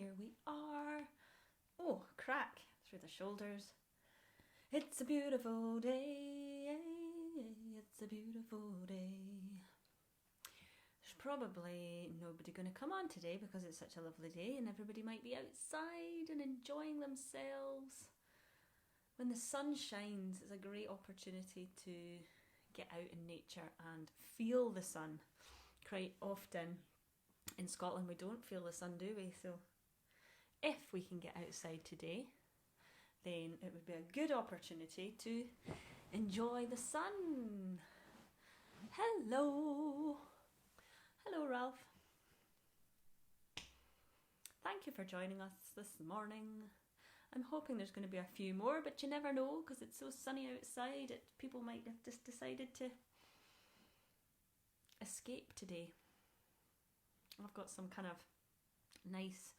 here we are. Oh, crack through the shoulders. It's a beautiful day. It's a beautiful day. There's probably nobody going to come on today because it's such a lovely day and everybody might be outside and enjoying themselves. When the sun shines, it's a great opportunity to get out in nature and feel the sun. Quite often in Scotland we don't feel the sun, do we? So if we can get outside today, then it would be a good opportunity to enjoy the sun. Hello. Hello, Ralph. Thank you for joining us this morning. I'm hoping there's going to be a few more, but you never know because it's so sunny outside. People might have just decided to escape today. I've got some kind of nice,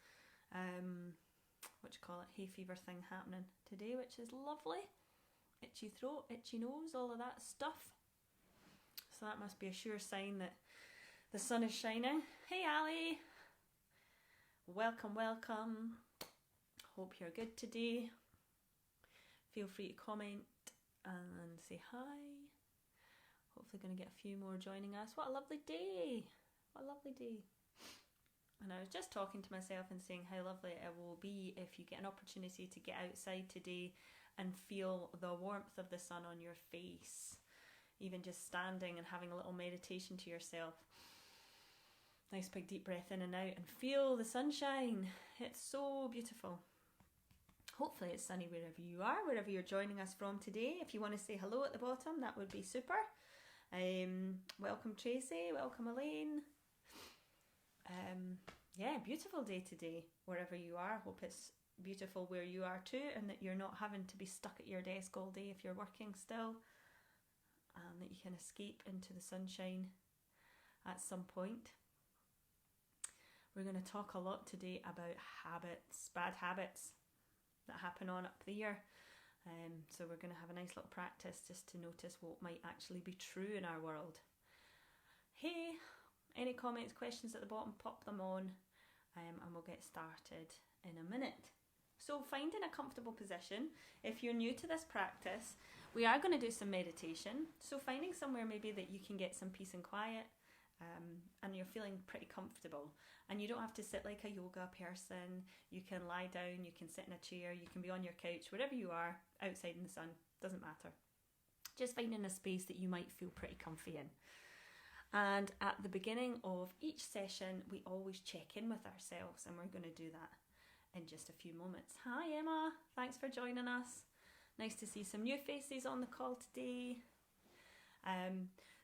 hay fever thing happening today, which is lovely. Itchy throat, itchy nose, all of that stuff. So that must be a sure sign that the sun is shining. Hey Ali, welcome. Hope you're good today. Feel free to comment and say hi. Hopefully going to get a few more joining us. What a lovely day. And I was just talking to myself and saying how lovely it will be if you get an opportunity to get outside today and feel the warmth of the sun on your face. Even just standing and having a little meditation to yourself. Nice big deep breath in and out and feel the sunshine. It's so beautiful. Hopefully it's sunny wherever you are, wherever you're joining us from today. If you want to say hello at the bottom, that would be super. Welcome Tracy, welcome Elaine. Beautiful day today, wherever you are. Hope it's beautiful where you are too, and that you're not having to be stuck at your desk all day if you're working still, and that you can escape into the sunshine at some point. We're going to talk a lot today about habits, bad habits that happen on up there. So we're going to have a nice little practice just to notice what might actually be true in our world. Hey, any comments, questions at the bottom, pop them on, and we'll get started in a minute. So finding a comfortable position. If you're new to this practice, we are going to do some meditation. So finding somewhere maybe that you can get some peace and quiet, and you're feeling pretty comfortable. And you don't have to sit like a yoga person. You can lie down, you can sit in a chair, you can be on your couch, wherever you are, outside in the sun, doesn't matter. Just finding a space that you might feel pretty comfy in. And at the beginning of each session, we always check in with ourselves, and we're going to do that in just a few moments. Hi Emma, thanks for joining us. Nice to see some new faces on the call today.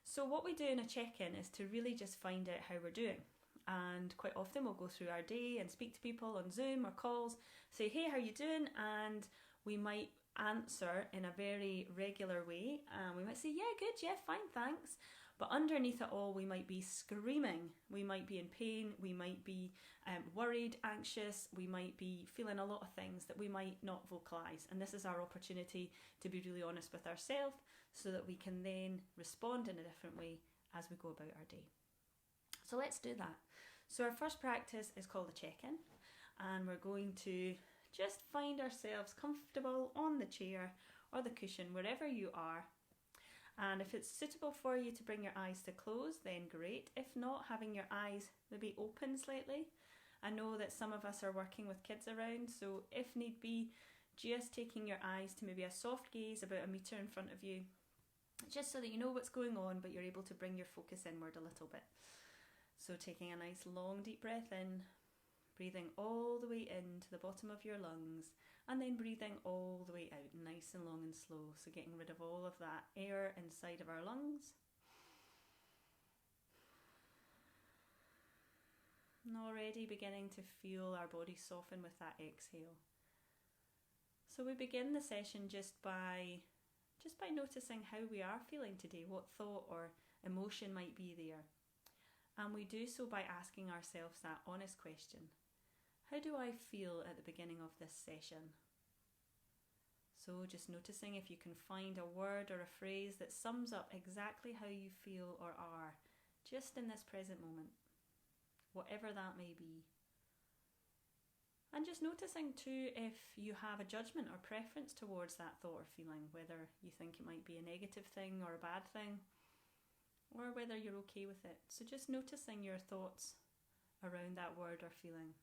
So what we do in a check-in is to really just find out how we're doing. And quite often we'll go through our day and speak to people on Zoom or calls, say, hey, how are you doing? And we might answer in a very regular way. And we might say, yeah, good, yeah, fine, thanks. But underneath it all, we might be screaming. We might be in pain. We might be worried, anxious. We might be feeling a lot of things that we might not vocalise. And this is our opportunity to be really honest with ourselves so that we can then respond in a different way as we go about our day. So let's do that. So our first practice is called the check-in, and we're going to just find ourselves comfortable on the chair or the cushion, wherever you are. And if it's suitable for you to bring your eyes to close, then great. If not, having your eyes maybe open slightly. I know that some of us are working with kids around, so if need be, just taking your eyes to maybe a soft gaze about a metre in front of you, just so that you know what's going on, but you're able to bring your focus inward a little bit. So taking a nice long deep breath in, breathing all the way into the bottom of your lungs, and then breathing all the way out, nice and long and slow. So getting rid of all of that air inside of our lungs. And already beginning to feel our body soften with that exhale. So we begin the session just by noticing how we are feeling today, what thought or emotion might be there. And we do so by asking ourselves that honest question. How do I feel at the beginning of this session? So just noticing if you can find a word or a phrase that sums up exactly how you feel or are, just in this present moment, whatever that may be. And just noticing too if you have a judgment or preference towards that thought or feeling, whether you think it might be a negative thing or a bad thing, or whether you're okay with it. So just noticing your thoughts around that word or feeling.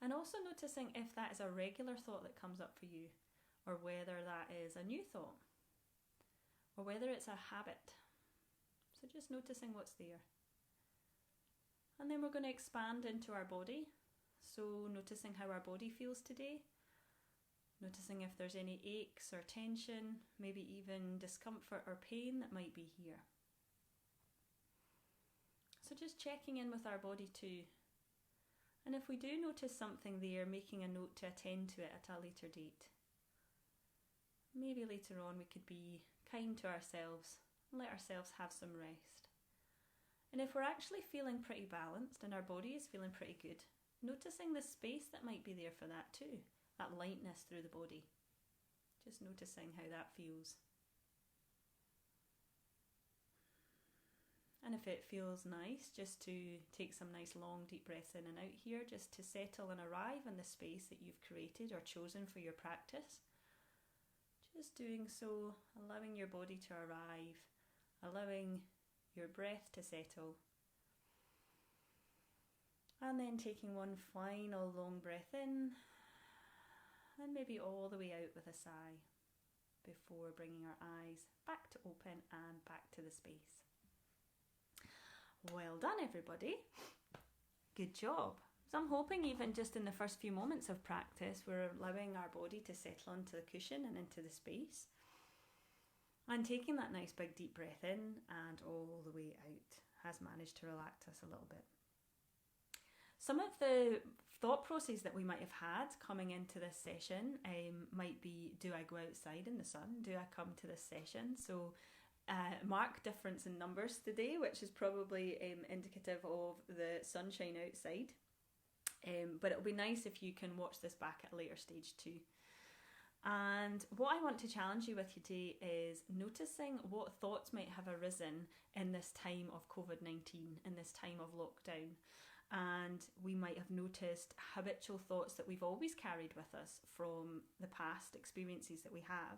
And also noticing if that is a regular thought that comes up for you, or whether that is a new thought, or whether it's a habit. So just noticing what's there. And then we're going to expand into our body. So noticing how our body feels today. Noticing if there's any aches or tension, maybe even discomfort or pain that might be here. So just checking in with our body too. And if we do notice something there, making a note to attend to it at a later date. Maybe later on we could be kind to ourselves and let ourselves have some rest. And if we're actually feeling pretty balanced and our body is feeling pretty good, noticing the space that might be there for that too, that lightness through the body. Just noticing how that feels. And if it feels nice, just to take some nice long deep breaths in and out here, just to settle and arrive in the space that you've created or chosen for your practice. Just doing so, allowing your body to arrive, allowing your breath to settle, and then taking one final long breath in and maybe all the way out with a sigh before bringing our eyes back to open and back to the space. Well done, everybody. Good job. So I'm hoping even just in the first few moments of practice we're allowing our body to settle onto the cushion and into the space. And taking that nice big deep breath in and all the way out has managed to relax us a little bit. Some of the thought process that we might have had coming into this session might be, do I go outside in the sun? Do I come to this session? So mark difference in numbers today, which is probably indicative of the sunshine outside. But it'll be nice if you can watch this back at a later stage too. And what I want to challenge you with today is noticing what thoughts might have arisen in this time of COVID-19, in this time of lockdown. And we might have noticed habitual thoughts that we've always carried with us from the past experiences that we have,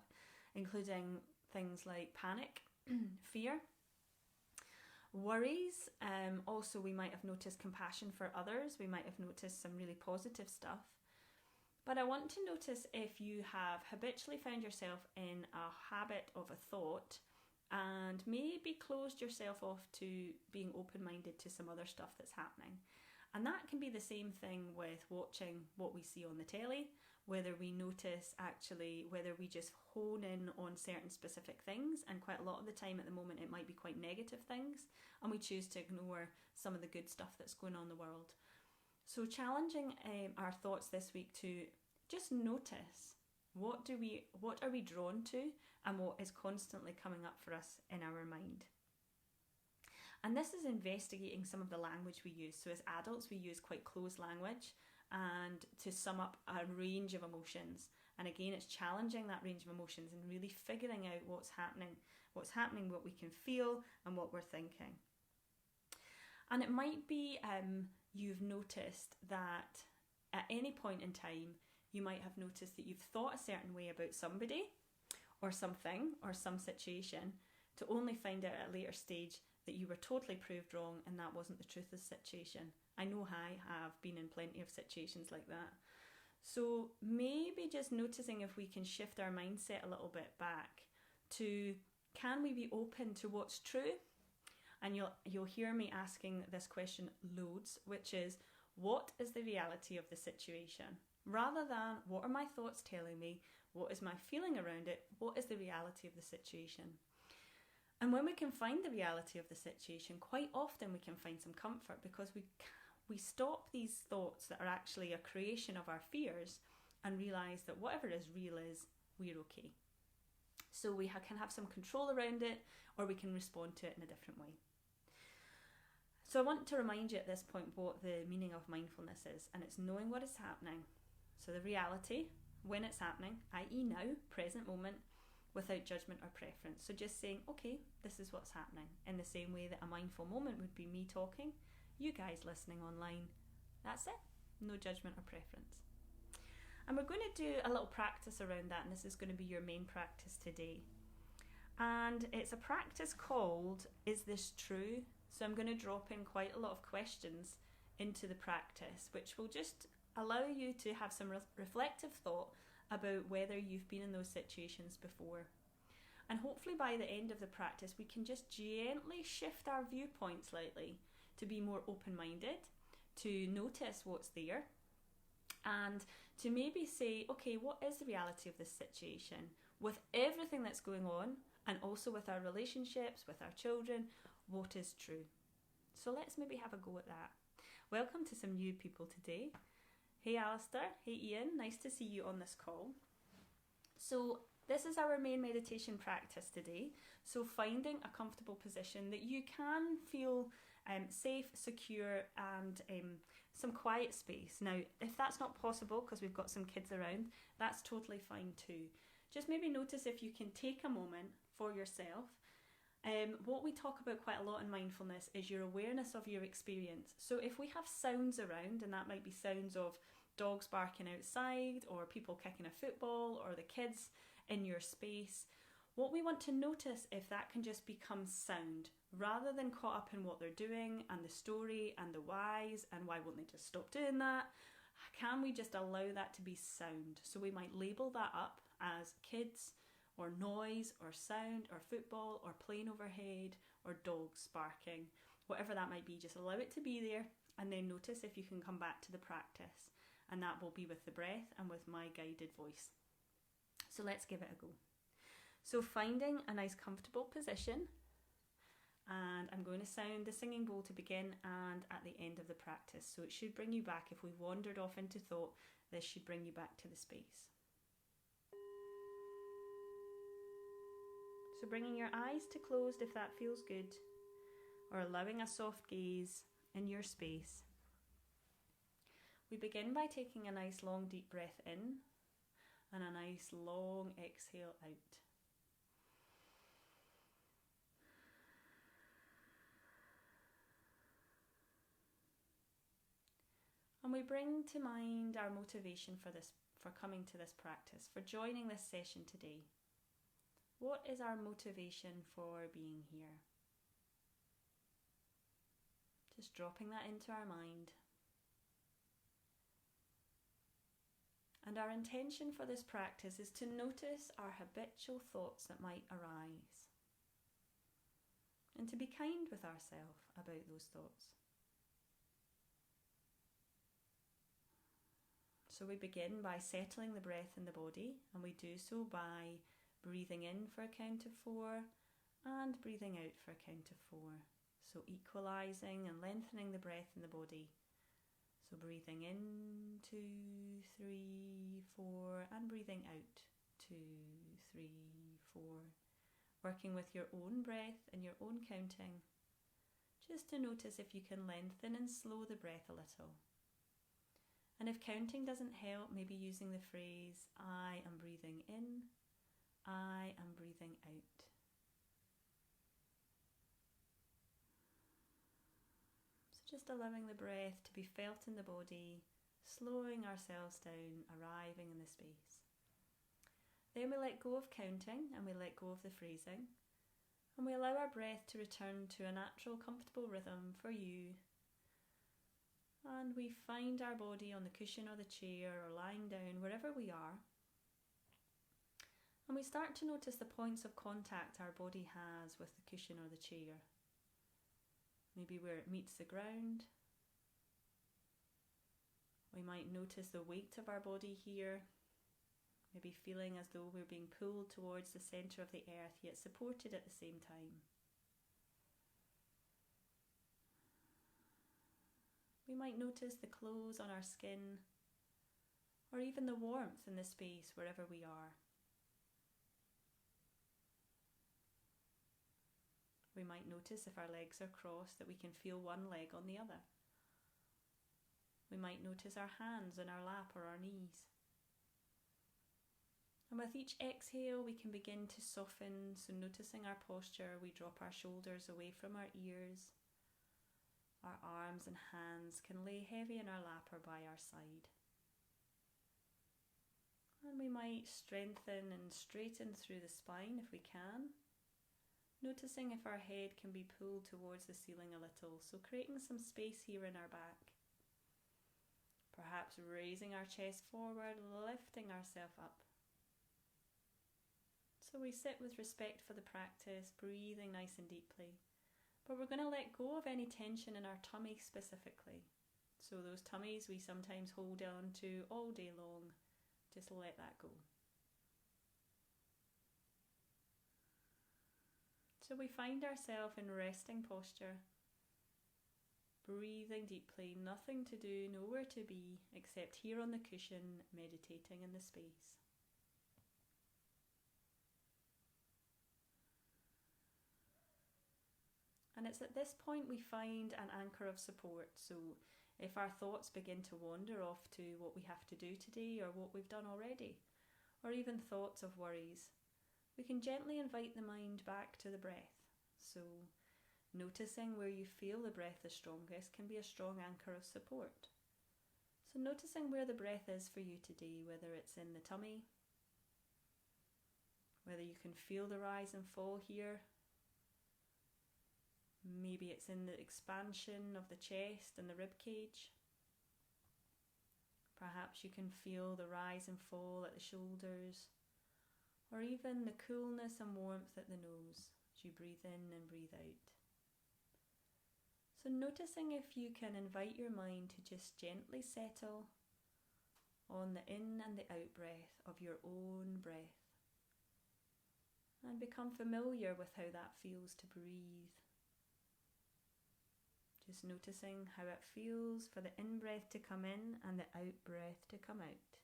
including things like panic, fear, worries. Also, we might have noticed compassion for others. We might have noticed some really positive stuff. But I want to notice if you have habitually found yourself in a habit of a thought and maybe closed yourself off to being open-minded to some other stuff that's happening. And that can be the same thing with watching what we see on the telly, whether we notice actually, whether we just hone in on certain specific things, and quite a lot of the time at the moment it might be quite negative things, and we choose to ignore some of the good stuff that's going on in the world. So challenging our thoughts this week to just notice what are we drawn to and what is constantly coming up for us in our mind. And this is investigating some of the language we use. So as adults we use quite closed language and to sum up a range of emotions. And again, it's challenging that range of emotions and really figuring out what's happening, what we can feel and what we're thinking. And it might be you've noticed that at any point in time, you might have noticed that you've thought a certain way about somebody or something or some situation to only find out at a later stage that you were totally proved wrong and that wasn't the truth of the situation. I know I have been in plenty of situations like that. So maybe just noticing if we can shift our mindset a little bit back to, can we be open to what's true? And you'll hear me asking this question loads, which is, what is the reality of the situation? Rather than, what are my thoughts telling me? What is my feeling around it? What is the reality of the situation? And when we can find the reality of the situation, quite often we can find some comfort because we stop these thoughts that are actually a creation of our fears and realise that whatever is real is, we're okay. So we can have some control around it, or we can respond to it in a different way. So I want to remind you at this point what the meaning of mindfulness is, and it's knowing what is happening. So the reality, when it's happening, i.e. now, present moment, without judgment or preference. So just saying, okay, this is what's happening. In the same way that a mindful moment would be me talking, you guys listening online, That's it. No judgment or preference. And we're going to do a little practice around that, and this is going to be your main practice today. And it's a practice called, Is This True? So I'm going to drop in quite a lot of questions into the practice, which will just allow you to have some reflective thought about whether you've been in those situations before. And hopefully by the end of the practice, we can just gently shift our viewpoint slightly to be more open-minded, to notice what's there, and to maybe say, okay, what is the reality of this situation with everything that's going on, and also with our relationships, with our children, what is true? So let's maybe have a go at that. Welcome to some new people today. Hey Alistair, hey Ian, nice to see you on this call. So this is our main meditation practice today. So finding a comfortable position that you can feel safe, secure, and some quiet space. Now, if that's not possible because we've got some kids around, that's totally fine too. Just maybe notice if you can take a moment for yourself. What we talk about quite a lot in mindfulness is your awareness of your experience. So if we have sounds around, and that might be sounds of dogs barking outside, or people kicking a football, or the kids in your space, what we want to notice if that can just become sound, rather than caught up in what they're doing and the story and the whys and why won't they just stop doing that. Can we just allow that to be sound? So we might label that up as kids, or noise, or sound, or football, or plane overhead, or dogs barking, whatever that might be. Just allow it to be there, and then notice if you can come back to the practice, and that will be with the breath and with my guided voice. So let's give it a go. So finding a nice comfortable position, and I'm going to sound the singing bowl to begin and at the end of the practice. So it should bring you back. If we've wandered off into thought, this should bring you back to the space. So bringing your eyes to closed if that feels good, or allowing a soft gaze in your space. We begin by taking a nice long deep breath in and a nice long exhale out. And we bring to mind our motivation for coming to this practice, for joining this session today. What is our motivation for being here? Just dropping that into our mind. And our intention for this practice is to notice our habitual thoughts that might arise, and to be kind with ourselves about those thoughts. So we begin by settling the breath in the body, and we do so by breathing in for a count of 4 and breathing out for a count of 4. So equalising and lengthening the breath in the body. So breathing in, 2, 3, 4, and breathing out, 2, 3, 4. Working with your own breath and your own counting, just to notice if you can lengthen and slow the breath a little. And if counting doesn't help, maybe using the phrase, I am breathing in, I am breathing out. So just allowing the breath to be felt in the body, slowing ourselves down, arriving in the space. Then we let go of counting and we let go of the phrasing, and we allow our breath to return to a natural, comfortable rhythm for you. And we find our body on the cushion or the chair or lying down, wherever we are. And we start to notice the points of contact our body has with the cushion or the chair. Maybe where it meets the ground. We might notice the weight of our body here. Maybe feeling as though we're being pulled towards the centre of the earth, yet supported at the same time. We might notice the clothes on our skin, or even the warmth in the space wherever we are. We might notice if our legs are crossed that we can feel one leg on the other. We might notice our hands on our lap or our knees. And with each exhale we can begin to soften, so noticing our posture, we drop our shoulders away from our ears, Our arms and hands can lay heavy in our lap or by our side. And we might strengthen and straighten through the spine if we can, noticing if our head can be pulled towards the ceiling a little, so creating some space here in our back. Perhaps raising our chest forward, lifting ourselves up. So we sit with respect for the practice, breathing nice and deeply. But we're going to let go of any tension in our tummy specifically. So those tummies we sometimes hold on to all day long, just let that go. So we find ourselves in resting posture, breathing deeply, nothing to do, nowhere to be, except here on the cushion, meditating in the space. And it's at this point we find an anchor of support. So if our thoughts begin to wander off to what we have to do today or what we've done already, or even thoughts of worries, we can gently invite the mind back to the breath. So noticing where you feel the breath is strongest can be a strong anchor of support. So noticing where the breath is for you today, whether it's in the tummy, whether you can feel the rise and fall here. Maybe it's in the expansion of the chest and the rib cage. Perhaps you can feel the rise and fall at the shoulders, or even the coolness and warmth at the nose as you breathe in and breathe out. So noticing if you can invite your mind to just gently settle on the in and the out breath of your own breath, and become familiar with how that feels to breathe. Just noticing how it feels for the in-breath to come in and the out-breath to come out.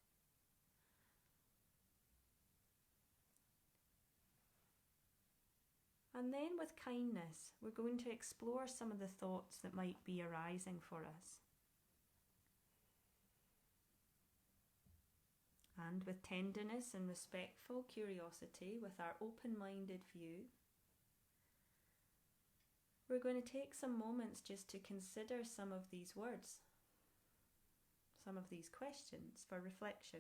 And then with kindness, we're going to explore some of the thoughts that might be arising for us. And with tenderness and respectful curiosity, with our open-minded view, we're going to take some moments just to consider some of these words, some of these questions for reflection.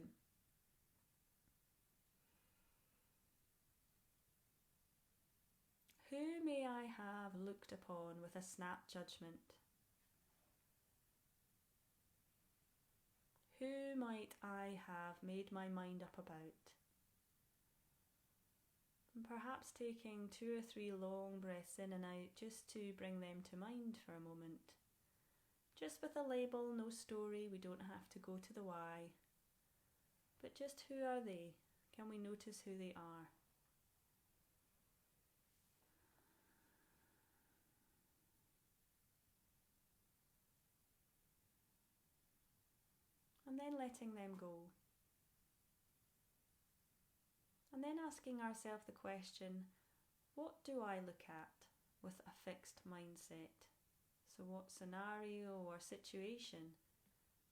Who may I have looked upon with a snap judgment? Who might I have made my mind up about? And perhaps taking 2 or 3 long breaths in and out just to bring them to mind for a moment. Just with a label, no story, we don't have to go to the why. But just who are they? Can we notice who they are? And then letting them go. And then asking ourselves the question, what do I look at with a fixed mindset? So what scenario or situation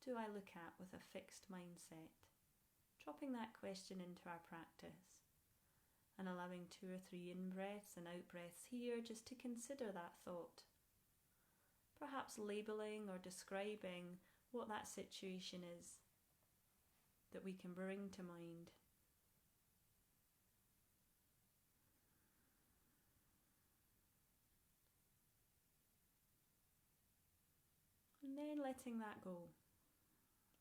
do I look at with a fixed mindset? Dropping that question into our practice and allowing 2 or 3 in-breaths and out-breaths here just to consider that thought. Perhaps labelling or describing what that situation is that we can bring to mind. And then letting that go,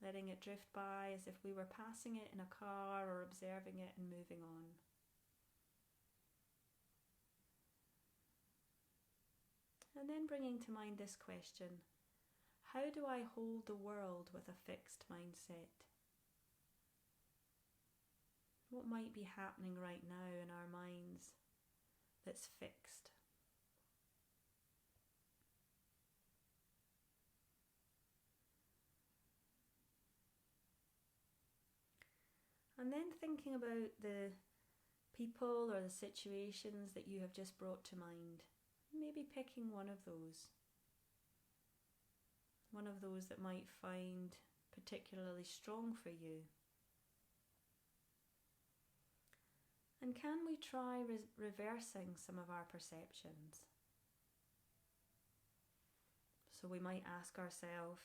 letting it drift by as if we were passing it in a car or observing it and moving on. And then bringing to mind this question, how do I hold the world with a fixed mindset? What might be happening right now in our minds that's fixed? And then thinking about the people or the situations that you have just brought to mind. Maybe picking one of those that might find particularly strong for you. And can we try reversing some of our perceptions? So So we might ask ourselves,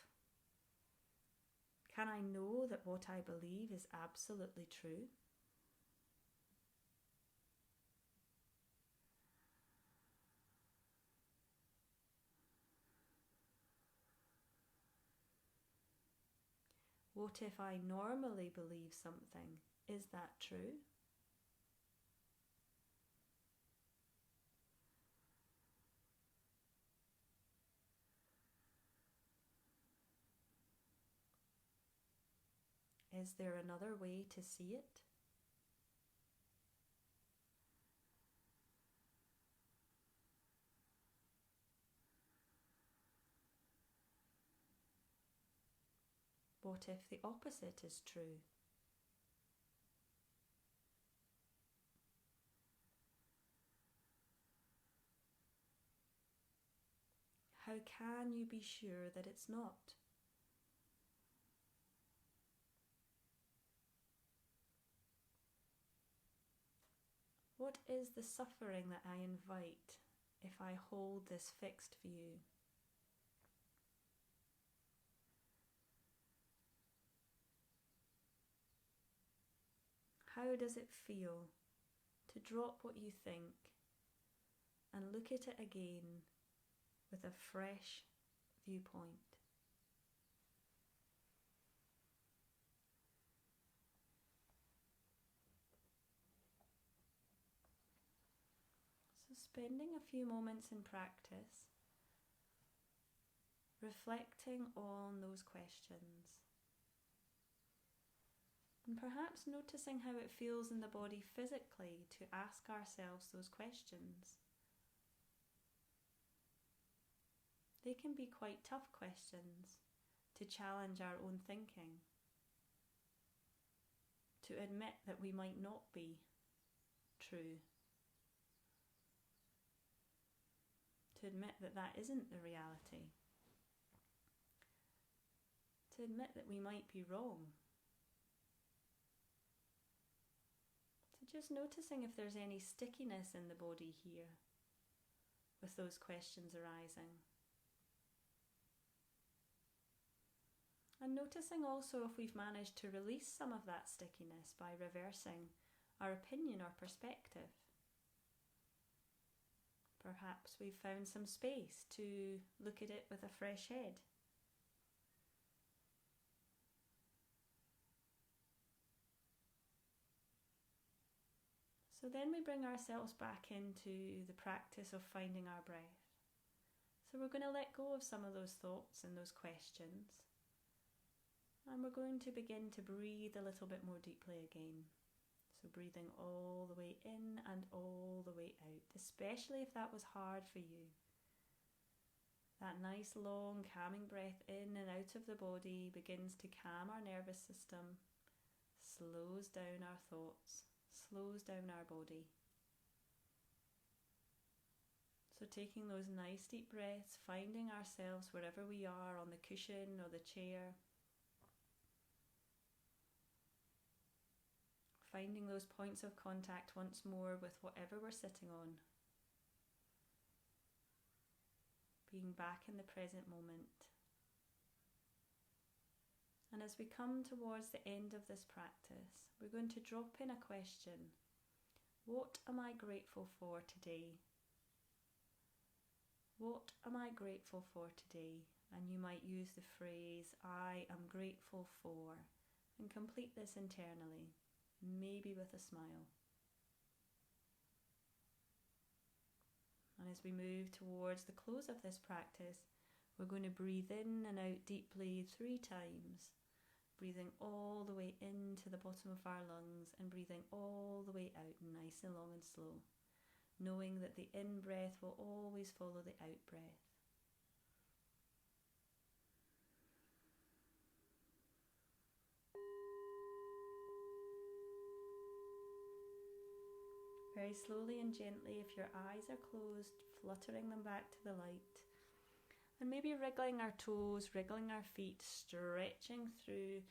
can I know that what I believe is absolutely true? What if I normally believe something? Is that true? Is there another way to see it? What if the opposite is true? How can you be sure that it's not? What is the suffering that I invite if I hold this fixed view? How does it feel to drop what you think and look at it again with a fresh viewpoint? So spending a few moments in practice, reflecting on those questions. And perhaps noticing how it feels in the body physically to ask ourselves those questions. They can be quite tough questions to challenge our own thinking, to admit that we might not be true, to admit that that isn't the reality, to admit that we might be wrong. Just noticing if there's any stickiness in the body here with those questions arising. And noticing also if we've managed to release some of that stickiness by reversing our opinion or perspective. Perhaps we've found some space to look at it with a fresh head. So then we bring ourselves back into the practice of finding our breath. So we're going to let go of some of those thoughts and those questions. And we're going to begin to breathe a little bit more deeply again. So breathing all the way in and all the way out, especially if that was hard for you. That nice long calming breath in and out of the body begins to calm our nervous system, slows down our thoughts, slows down our body. So taking those nice deep breaths, finding ourselves wherever we are, on the cushion or the chair. Finding those points of contact once more with whatever we're sitting on. Being back in the present moment. And as we come towards the end of this practice, we're going to drop in a question. What am I grateful for today? What am I grateful for today? And you might use the phrase, I am grateful for, and complete this internally, maybe with a smile. And as we move towards the close of this practice, we're going to breathe in and out deeply 3 times. Breathing all the way into the bottom of our lungs and breathing all the way out nice and long and slow, knowing that the in-breath will always follow the out-breath. Very slowly and gently, if your eyes are closed, fluttering them back to the light. And maybe wriggling our toes, wriggling our feet, stretching through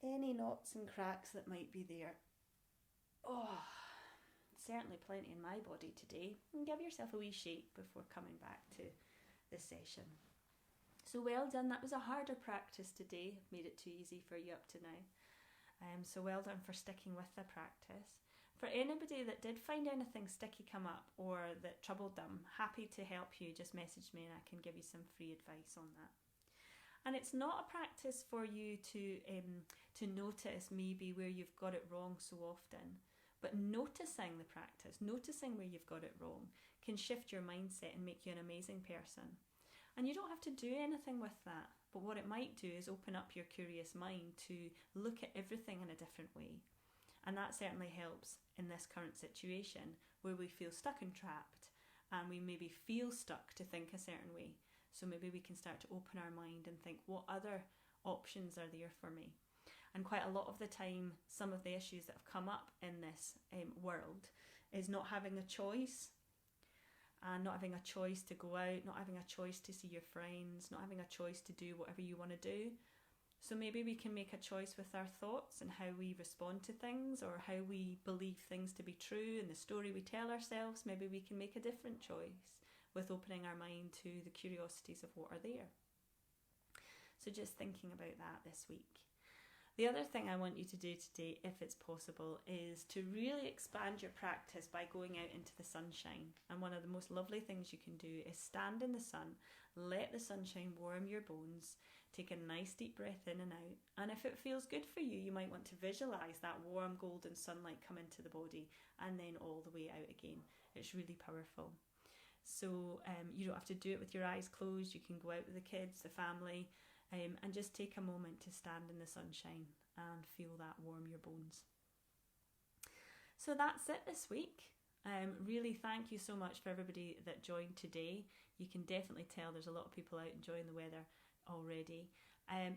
any knots and cracks that might be there. certainly plenty in my body today, and give yourself a wee shake before coming back to the session. So well done. That was a harder practice today. Made it too easy for you up to now. So well done for sticking with the practice. For anybody that did find anything sticky come up or that troubled them, happy to help you. Just message me and I can give you some free advice on that. And it's not a practice for you to notice maybe where you've got it wrong so often. But noticing the practice, noticing where you've got it wrong, can shift your mindset and make you an amazing person. And you don't have to do anything with that. But what it might do is open up your curious mind to look at everything in a different way. And that certainly helps in this current situation where we feel stuck and trapped and we maybe feel stuck to think a certain way. So maybe we can start to open our mind and think, what other options are there for me? And quite a lot of the time, some of the issues that have come up in this world is not having a choice, and not having a choice to go out, not having a choice to see your friends, not having a choice to do whatever you want to do. So maybe we can make a choice with our thoughts and how we respond to things, or how we believe things to be true and the story we tell ourselves. Maybe we can make a different choice with opening our mind to the curiosities of what are there. So just thinking about that this week. The other thing I want you to do today, if it's possible, is to really expand your practice by going out into the sunshine. And one of the most lovely things you can do is stand in the sun, let the sunshine warm your bones, take a nice deep breath in and out. And if it feels good for you, you might want to visualise that warm golden sunlight come into the body and then all the way out again. It's really powerful. So you don't have to do it with your eyes closed. You can go out with the kids, the family, and just take a moment to stand in the sunshine and feel that warm your bones. So that's it this week. Really thank you so much for everybody that joined today. You can definitely tell there's a lot of people out enjoying the weather already.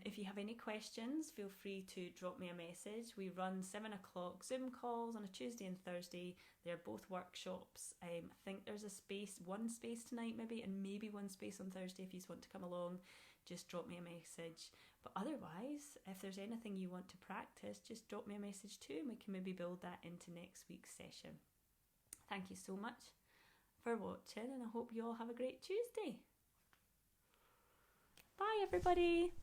If you have any questions, feel free to drop me a message. We run 7 o'clock Zoom calls on a Tuesday and Thursday. They're both workshops. I think there's one space tonight maybe, and maybe one space on Thursday if you want to come along. Just drop me a message. But otherwise, if there's anything you want to practice, just drop me a message too, and we can maybe build that into next week's session. Thank you so much for watching, and I hope you all have a great Tuesday. Bye everybody.